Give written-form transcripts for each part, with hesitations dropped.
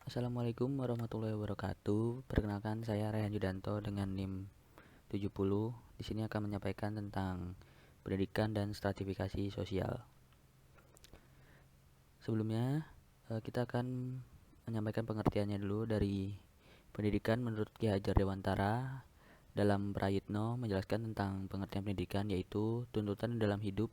Assalamualaikum warahmatullahi wabarakatuh. Perkenalkan, saya Rehan Yudanto dengan NIM 70. Di sini akan menyampaikan tentang pendidikan dan stratifikasi sosial. Sebelumnya, kita akan menyampaikan pengertiannya dulu dari pendidikan menurut Ki Hajar Dewantara. Dalam Prayitno menjelaskan tentang pengertian pendidikan, yaitu tuntutan dalam hidup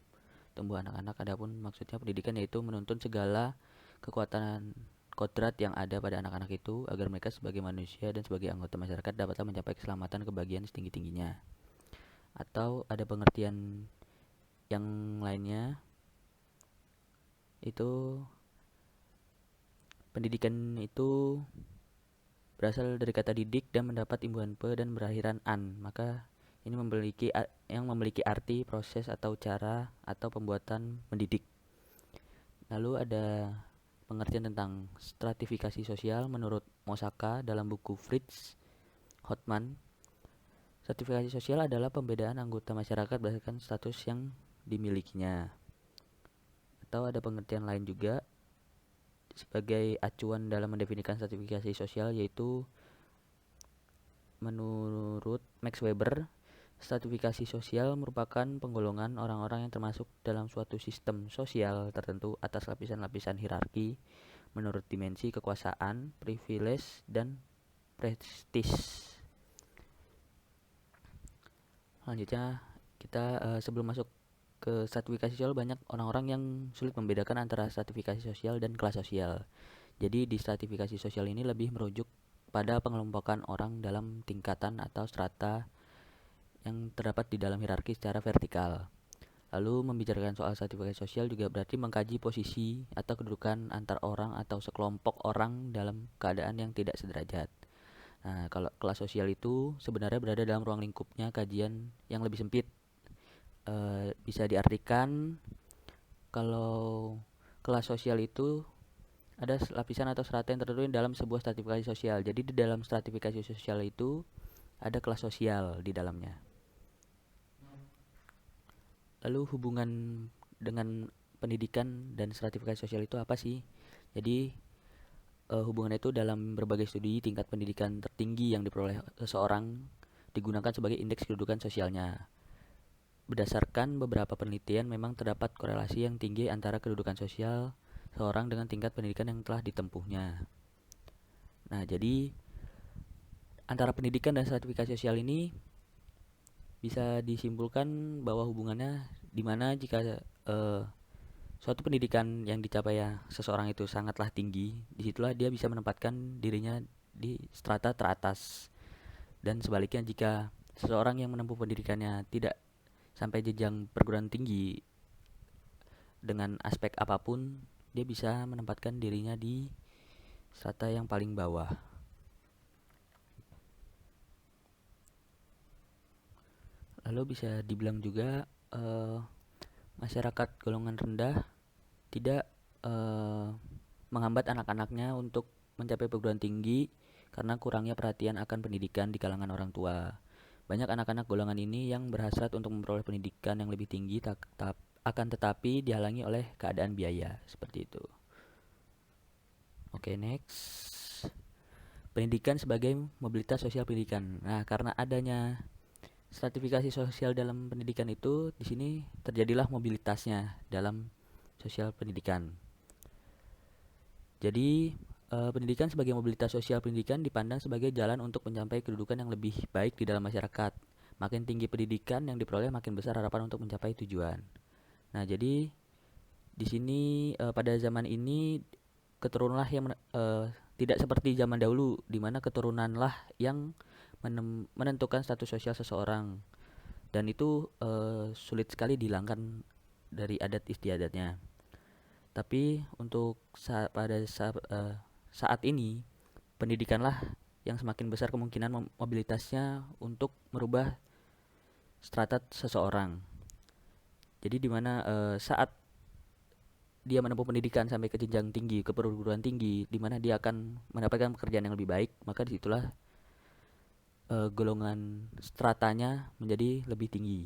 tumbuh anak-anak. Adapun maksudnya pendidikan yaitu menuntun segala kekuatan kodrat yang ada pada anak-anak itu agar mereka sebagai manusia dan sebagai anggota masyarakat dapatlah mencapai keselamatan kebahagiaan setinggi-tingginya. Atau ada pengertian yang lainnya, itu pendidikan itu berasal dari kata didik dan mendapat imbuhan pe dan berakhiran an, maka ini memiliki arti proses atau cara atau pembuatan mendidik. Lalu ada pengertian tentang stratifikasi sosial menurut Mosaka dalam buku Fritz Hotman. Stratifikasi sosial adalah pembedaan anggota masyarakat berdasarkan status yang dimilikinya. Atau ada pengertian lain juga sebagai acuan dalam mendefinisikan stratifikasi sosial, yaitu menurut Max Weber, stratifikasi sosial merupakan penggolongan orang-orang yang termasuk dalam suatu sistem sosial tertentu atas lapisan-lapisan hierarki menurut dimensi kekuasaan, privilege, dan prestis. Selanjutnya, kita sebelum masuk ke stratifikasi sosial, banyak orang-orang yang sulit membedakan antara stratifikasi sosial dan kelas sosial. Jadi di stratifikasi sosial ini lebih merujuk pada pengelompokan orang dalam tingkatan atau strata yang terdapat di dalam hierarki secara vertikal. Lalu membicarakan soal stratifikasi sosial juga berarti mengkaji posisi atau kedudukan antar orang atau sekelompok orang dalam keadaan yang tidak sederajat. Nah, kalau kelas sosial itu sebenarnya berada dalam ruang lingkupnya kajian yang lebih sempit. Bisa diartikan kalau kelas sosial itu ada lapisan atau strata yang tertentu dalam sebuah stratifikasi sosial. Jadi di dalam stratifikasi sosial itu ada kelas sosial di dalamnya. Lalu hubungan dengan pendidikan dan stratifikasi sosial itu apa sih? Jadi hubungannya itu dalam berbagai studi tingkat pendidikan tertinggi yang diperoleh seseorang digunakan sebagai indeks kedudukan sosialnya. Berdasarkan beberapa penelitian, memang terdapat korelasi yang tinggi antara kedudukan sosial seorang dengan tingkat pendidikan yang telah ditempuhnya. Nah, jadi antara pendidikan dan stratifikasi sosial ini bisa disimpulkan bahwa hubungannya dimana jika suatu pendidikan yang dicapai seseorang itu sangatlah tinggi, disitulah dia bisa menempatkan dirinya di strata teratas. Dan sebaliknya, jika seseorang yang menempuh pendidikannya tidak sampai jenjang perguruan tinggi dengan aspek apapun, dia bisa menempatkan dirinya di strata yang paling bawah. Lalu bisa dibilang juga masyarakat golongan rendah tidak menghambat anak-anaknya untuk mencapai perguruan tinggi karena kurangnya perhatian akan pendidikan di kalangan orang tua. Banyak anak-anak golongan ini yang berhasrat untuk memperoleh pendidikan yang lebih tinggi, akan tetapi dihalangi oleh keadaan biaya, seperti itu. Oke, next. Pendidikan sebagai mobilitas sosial pendidikan. Nah, karena adanya stratifikasi sosial dalam pendidikan itu, di sini terjadilah mobilitasnya dalam sosial pendidikan. Jadi, pendidikan sebagai mobilitas sosial pendidikan dipandang sebagai jalan untuk mencapai kedudukan yang lebih baik di dalam masyarakat. Makin tinggi pendidikan yang diperoleh, makin besar harapan untuk mencapai tujuan. Nah, jadi di sini pada zaman ini keturunanlah yang tidak seperti zaman dahulu, di mana keturunanlah yang menentukan status sosial seseorang, dan itu sulit sekali dihilangkan dari adat istiadatnya. Tapi untuk saat ini, pendidikanlah yang semakin besar kemungkinan mobilitasnya untuk merubah strata seseorang. Jadi di mana saat dia menempuh pendidikan sampai ke jenjang tinggi, ke perguruan tinggi, di mana dia akan mendapatkan pekerjaan yang lebih baik, maka disitulah golongan stratanya menjadi lebih tinggi.